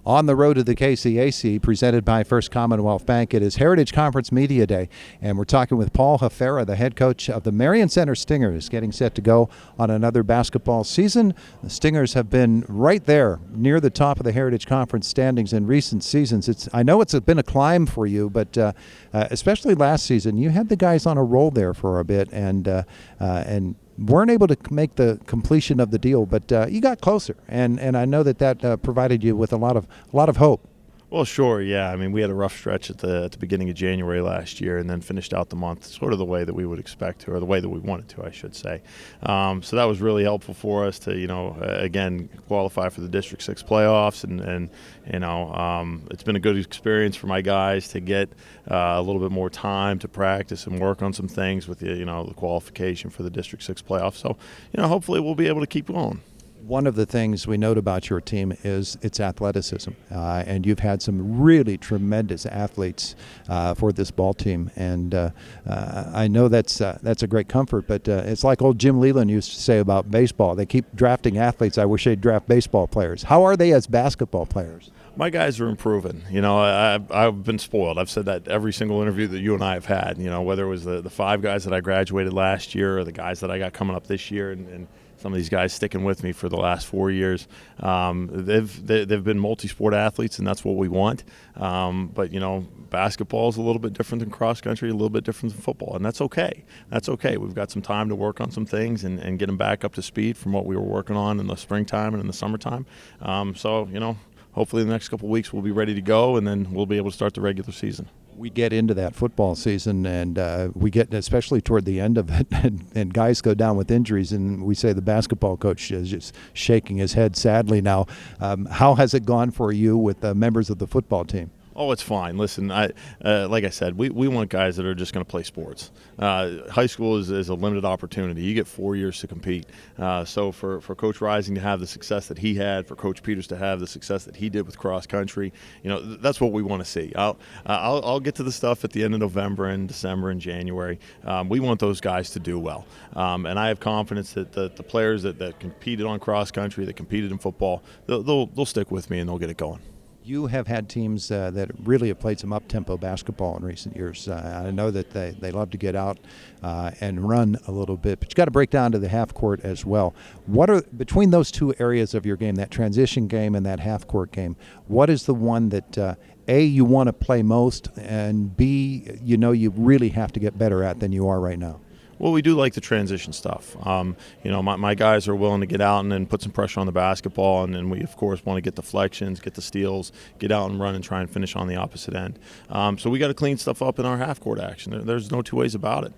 On the road to the KCAC, presented by First Commonwealth Bank. It is Heritage Conference Media Day, and we're talking with Paul Hafera, the head coach of the Marion Center Stingers, getting set to go on another basketball season. The Stingers have been right there near the top of the Heritage Conference standings in recent seasons. I know it's been a climb for you, but especially last season, you had the guys on a roll there for a bit, and weren't able to make the completion of the deal, but you got closer, and I know that provided you with a lot of hope. Well, sure, yeah. I mean, we had a rough stretch at the beginning of January last year, and then finished out the month sort of the way that we would expect to, or the way that we wanted to, I should say. So that was really helpful for us to, again, qualify for the District 6 playoffs, and it's been a good experience for my guys to get a little bit more time to practice and work on some things with the qualification for the District 6 playoffs. So, hopefully we'll be able to keep going. One of the things we note about your team is its athleticism, and you've had some really tremendous athletes for this ball team, and I know that's a great comfort, but it's like old Jim Leland used to say about baseball. They keep drafting athletes. I wish they'd draft baseball players. How are they as basketball players? My guys are improving. I've been spoiled. I've said that every single interview that you and I have had, whether it was the 5 guys that I graduated last year or the guys that I got coming up this year, and some of these guys sticking with me for the last 4 years. They've been multi-sport athletes, and that's what we want. But basketball is a little bit different than cross country, a little bit different than football, and that's okay. That's okay. We've got some time to work on some things and get them back up to speed from what we were working on in the springtime and in the summertime. Hopefully the next couple of weeks we'll be ready to go, and then we'll be able to start the regular season. We get into that football season, and we get especially toward the end of it, and guys go down with injuries, and we say the basketball coach is just shaking his head sadly now. How has it gone for you with members of the football team? Oh, it's fine. Listen, like I said, we want guys that are just going to play sports. High school is a limited opportunity. You get 4 years to compete. So for Coach Rising to have the success that he had, for Coach Peters to have the success that he did with cross country, that's what we want to see. I'll get to the stuff at the end of November and December and January. We want those guys to do well. And I have confidence that the players that competed on cross country, that competed in football, they'll stick with me and they'll get it going. You have had teams that really have played some up-tempo basketball in recent years. I know that they love to get out and run a little bit, but you got to break down to the half court as well. What are between those two areas of your game, that transition game and that half court game? What is the one that A, you want to play most, and B, you really have to get better at than you are right now? Well, we do like the transition stuff. My guys are willing to get out and then put some pressure on the basketball, and then we, of course, want to get deflections, get the steals, get out and run and try and finish on the opposite end. So we got to clean stuff up in our half-court action. There's no two ways about it.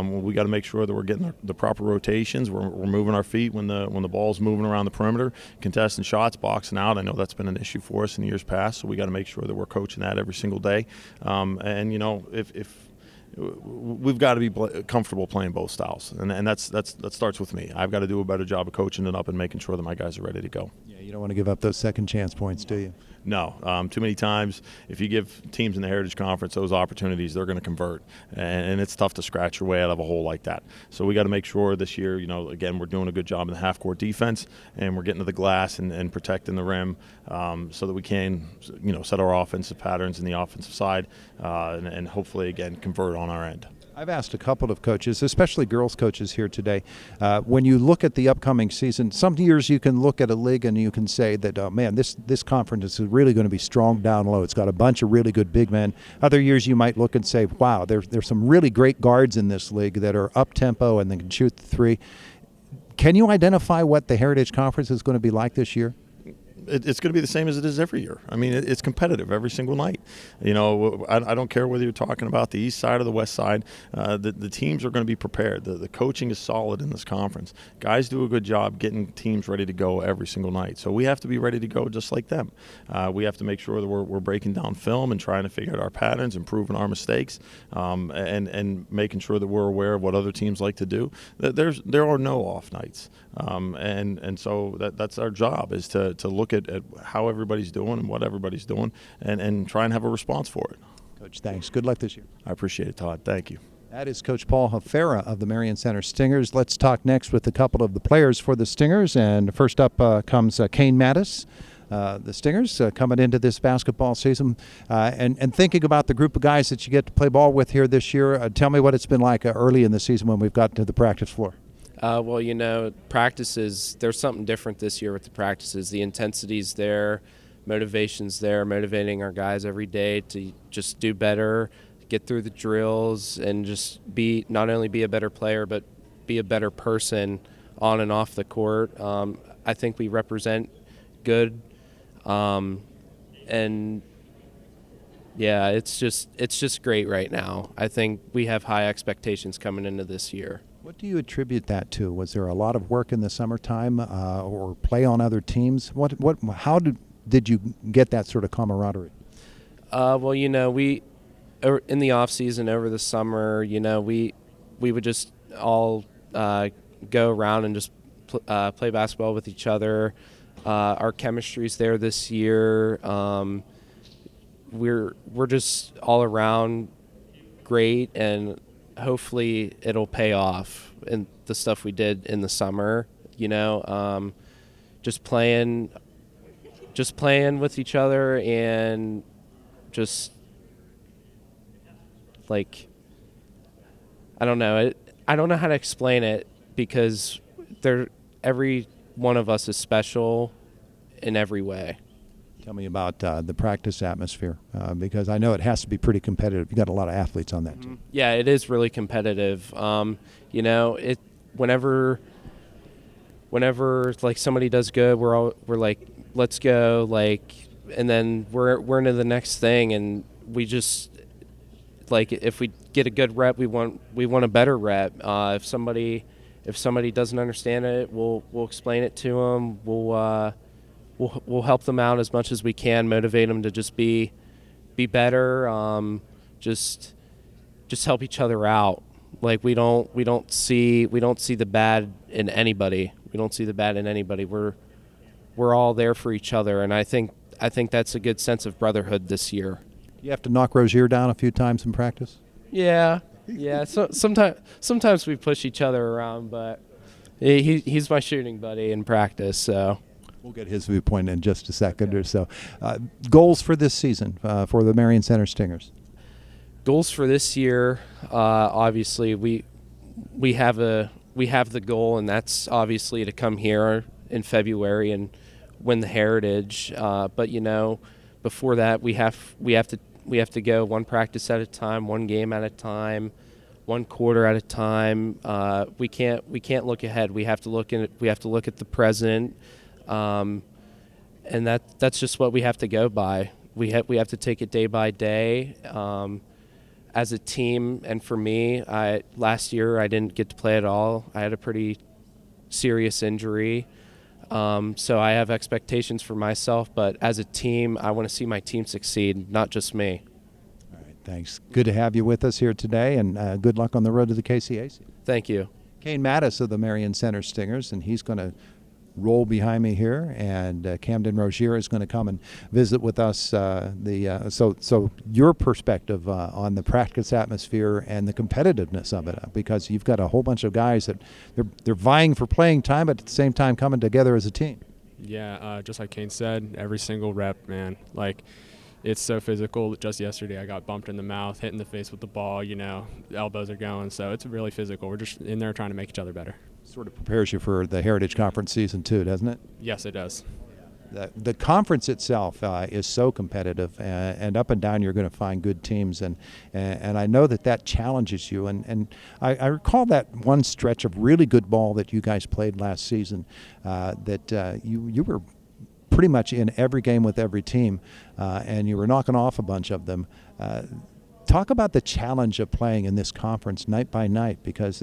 We got to make sure that we're getting the proper rotations. We're moving our feet when the ball's moving around the perimeter, contesting shots, boxing out. I know that's been an issue for us in years past, so we got to make sure that we're coaching that every single day. If we've got to be comfortable playing both styles, and that starts with me. I've got to do a better job of coaching it up and making sure that my guys are ready to go. Yeah, you don't want to give up those second chance points, do you? No. Too many times, if you give teams in the Heritage Conference those opportunities, they're going to convert, and it's tough to scratch your way out of a hole like that. So we got to make sure this year, again, we're doing a good job in the half-court defense, and we're getting to the glass and protecting the rim, so that we can, set our offensive patterns in the offensive side, and hopefully, again, convert on our end. I've asked a couple of coaches, especially girls coaches here today, when you look at the upcoming season, some years you can look at a league and you can say that, oh man, this conference is really going to be strong down low. It's got a bunch of really good big men. Other years you might look and say, wow, there's some really great guards in this league that are up-tempo and they can shoot the three. Can you identify what the Heritage Conference is going to be like this year? It's going to be the same as it is every year. I mean, it's competitive every single night. I don't care whether you're talking about the east side or the west side. The teams are going to be prepared. The coaching is solid in this conference. Guys do a good job getting teams ready to go every single night. So we have to be ready to go just like them. We have to make sure that we're breaking down film and trying to figure out our patterns, improving our mistakes, and making sure that we're aware of what other teams like to do. There are no off nights. And so that's our job, is to look at how everybody's doing and what everybody's doing, and try and have a response for it. Coach, thanks. Good luck this year. I appreciate it, Todd. Thank you. That is Coach Paul Hafera of the Marion Center Stingers. Let's talk next with a couple of the players for the Stingers. And first up comes Kane Mattis, the Stingers coming into this basketball season, and thinking about the group of guys that you get to play ball with here this year. Tell me what it's been like early in the season when we've gotten to the practice floor. Well, practices, there's something different this year with the practices. The intensity's there, motivation's there, motivating our guys every day to just do better, get through the drills, and just not only be a better player, but be a better person on and off the court. I think we represent good, and yeah, it's just great right now. I think we have high expectations coming into this year. What do you attribute that to? Was there a lot of work in the summertime, or play on other teams? How did you get that sort of camaraderie? Well, we in the off season over the summer, we would just all go around and just play basketball with each other. Our chemistry's there this year. We're just all around great, and hopefully it'll pay off in the stuff we did in the summer. Just playing with each other, and just like, I don't know how to explain it, because every one of us is special in every way. Tell me about the practice atmosphere, because I know it has to be pretty competitive. You got a lot of athletes on that team. Yeah, it is really competitive. Whenever like somebody does good, we're like, let's go, and then we're into the next thing, and we just, like, if we get a good rep, we want a better rep. If somebody doesn't understand it, we'll explain it to them. We'll help them out as much as we can, motivate them to just be better. Just help each other out. Like, we don't see the bad in anybody. We don't see the bad in anybody. We're all there for each other, and I think that's a good sense of brotherhood this year. You have to knock Rozier down a few times in practice? Yeah. So sometimes we push each other around, but he's my shooting buddy in practice. So we'll get his viewpoint in just a second or so. Goals for this season for the Marion Center Stingers? Goals for this year, obviously we have the goal, and that's obviously to come here in February and win the Heritage. But before that, we have to go one practice at a time, one game at a time, one quarter at a time. We can't look ahead. We have to look at the present, and that's just what we have to go by. We have to take it day by day. As a team, and for me, last year I didn't get to play at all. I had a pretty serious injury. So I have expectations for myself, but as a team, I want to see my team succeed, not just me. All right, thanks. Good to have you with us here today, and good luck on the road to the KCAC. Thank you. Kane Mattis of the Marion Center Stingers, and he's going to roll behind me here, and Camden Rozier is going to come and visit with us. So your perspective on the practice atmosphere and the competitiveness of it, because you've got a whole bunch of guys that they're vying for playing time, but at the same time coming together as a team. Yeah, just like Kane said, every single rep, man. Like, it's so physical. Just yesterday, I got bumped in the mouth, hit in the face with the ball. The elbows are going, so it's really physical. We're just in there trying to make each other better. Sort of prepares you for the Heritage Conference season too, doesn't it? Yes, it does. The conference itself is so competitive, and up and down you're going to find good teams, and I know that challenges you. And I recall that one stretch of really good ball that you guys played last season, that you were pretty much in every game with every team, and you were knocking off a bunch of them. Talk about the challenge of playing in this conference night by night, because